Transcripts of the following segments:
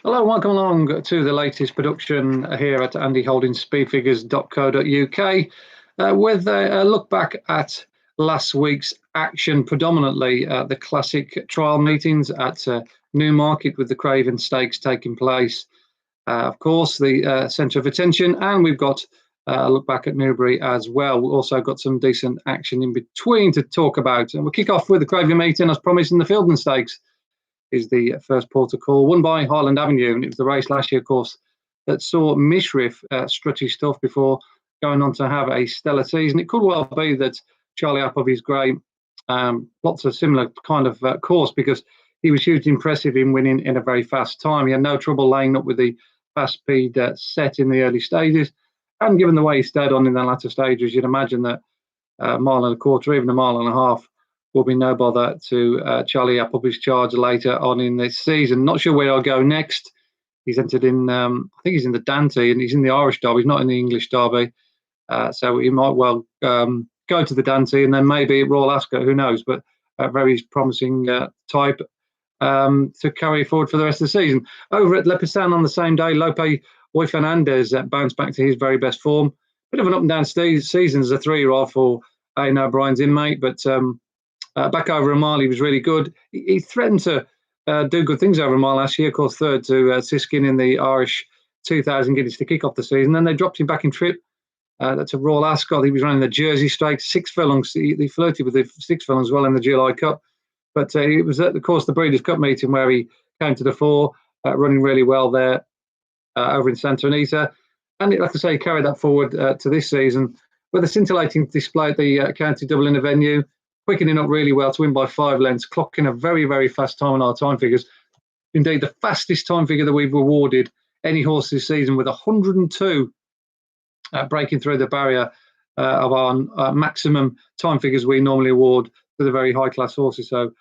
Hello, and welcome along to the latest production here at andyholdingsspeedfigures.co.uk with a look back at last week's action, predominantly the classic trial meetings at Newmarket with the Craven Stakes taking place. Of course, the centre of attention, and we've got a look back at Newbury as well. We've also got some decent action in between to talk about. And we'll kick off with the Craven meeting, as promised, in the Fielden Stakes. Is the first port of call, won by Highland Avenue, and it was the race last year, of course, that saw Mithras strut his stuff before going on to have a stellar season. It could well be that Charlie Appleby's Grey plots a similar kind of course, because he was hugely impressive in winning in a very fast time. He had no trouble laying up with the fast speed set in the early stages, and given the way he stayed on in the latter stages, you'd imagine that a mile and a quarter, even a mile and a half, will be no bother to Charlie Appleby's charge later on in this season. Not sure where I'll go next. He's entered in, I think he's in the Dante, and he's in the Irish Derby. He's not in the English Derby. So he might well go to the Dante and then maybe Royal Ascot, who knows, but a very promising type to carry forward for the rest of the season. Over at Leopardstown on the same day, Lopez Fernandez bounced back to his very best form. Bit of an up and down season as a 3-year-old for Aidan O'Brien's inmate, but back over a mile, he was really good. He threatened to do good things over a mile last year, of course, third to Siskin in the Irish 2,000 guineas to kick off the season. Then they dropped him back in trip. That's a Royal Ascot. He was running the Jersey Stakes, 6 furlongs. He flirted with the 6 furlongs as well in the July Cup. But it was at, of course, the Breeders' Cup meeting where he came to the fore, running really well there over in Santa Anita. And like I say, he carried that forward to this season with a scintillating display at the County Dublin venue, quickening up really well to win by 5 lengths, clocking a very, very fast time on our time figures. Indeed, the fastest time figure that we've awarded any horse this season, with 102 breaking through the barrier of our maximum time figures we normally award to the very high-class horses. So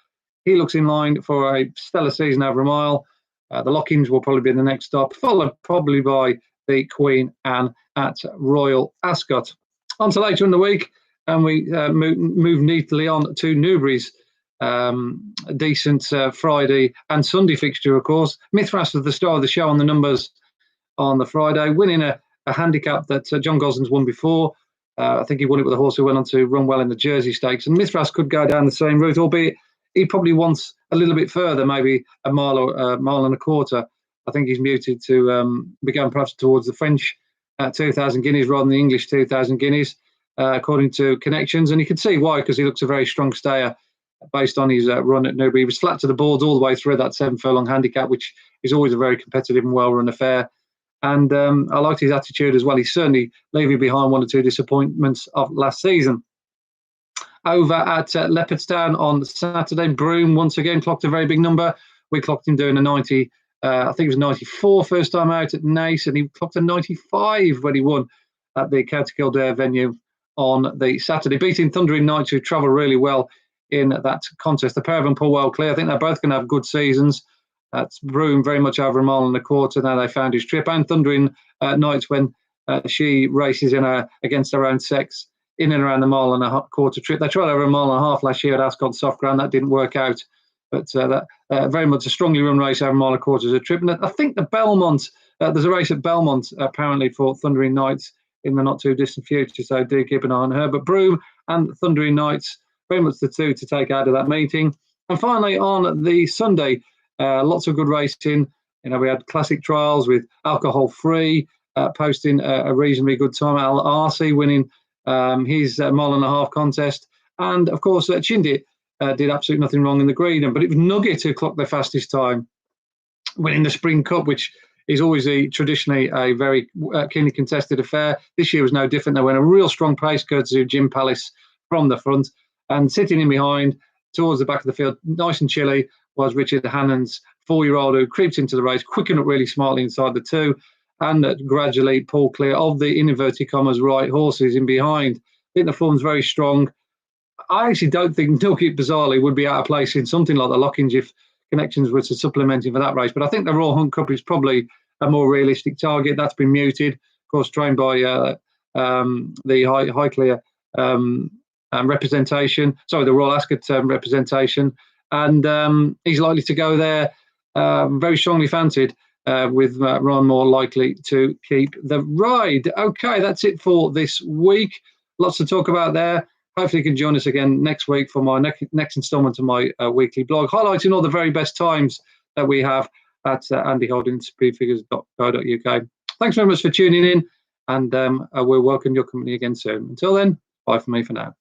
he looks in line for a stellar season over a mile. The Lock-ins will probably be the next stop, followed probably by the Queen Anne at Royal Ascot. On to later in the week, and we move neatly on to Newbury's decent Friday and Sunday fixture, of course. Mithras was the star of the show on the numbers on the Friday, winning a handicap that John Gosden's won before. I think he won it with a horse who went on to run well in the Jersey Stakes. And Mithras could go down the same route, albeit he probably wants a little bit further, maybe a mile or a mile and a quarter. I think he's muted to be going perhaps towards the French 2,000 guineas rather than the English 2,000 guineas. According to connections, and you can see why, because he looks a very strong stayer based on his run at Newbury. He was flat to the boards all the way through that 7 furlong handicap, which is always a very competitive and well-run affair. And I liked his attitude as well. He's certainly leaving behind 1 or 2 disappointments of last season. Over at Leopardstown on Saturday, Broome once again clocked a very big number. We clocked him doing a 90. I think it was 94 first time out at Naas, and he clocked a 95 when he won at the County Kildare venue on the Saturday, beating Thundering Knights, who travel really well in that contest. The pair of them pull well clear. I think they're both going to have good seasons. That's Broome very much over a mile and a quarter. Now they found his trip, and Thundering Knights when she races against her own sex in and around the mile and a quarter trip. They tried over a mile and a half last year at Ascot Soft Ground. That didn't work out. But that very much a strongly run race over a mile and a quarter is a trip. And I think the Belmont, there's a race at Belmont apparently for Thundering Knights in the not too distant future, so do keep an eye on her. But Broome and Thundering Knights, very much the two to take out of that meeting. And finally, on the Sunday, lots of good racing. We had classic trials with Alcohol Free posting a reasonably good time. Al Arce winning his mile and a half contest, and of course Chindit did absolutely nothing wrong in the green. But it was Nugget who clocked the fastest time, winning the Spring Cup, which is always traditionally a very keenly contested affair. This year was no different. They went a real strong pace, courtesy of Jim Palace from the front, and sitting in behind towards the back of the field, nice and chilly, was Richard Hannon's 4-year-old, who creeps into the race, quickened up really smartly inside the 2, and gradually pulled clear of the, in inverted commas, right horses in behind. I think the form's very strong. I actually don't think Nugget bizarrely would be out of place in something like the Lock-ins if connections were to supplement him for that race. But I think the Royal Hunt Cup is probably a more realistic target. That's been muted, of course, trained by the Highclere representation, the Royal Ascot representation. And he's likely to go there very strongly fancied. with Ron more likely to keep the ride. Okay, that's it for this week. Lots to talk about there. Hopefully you can join us again next week for my next instalment of my weekly blog, highlighting all the very best times that we have at andyholdingspeedfigures.co.uk. Thanks very much for tuning in, and we'll welcome your company again soon. Until then, bye from me for now.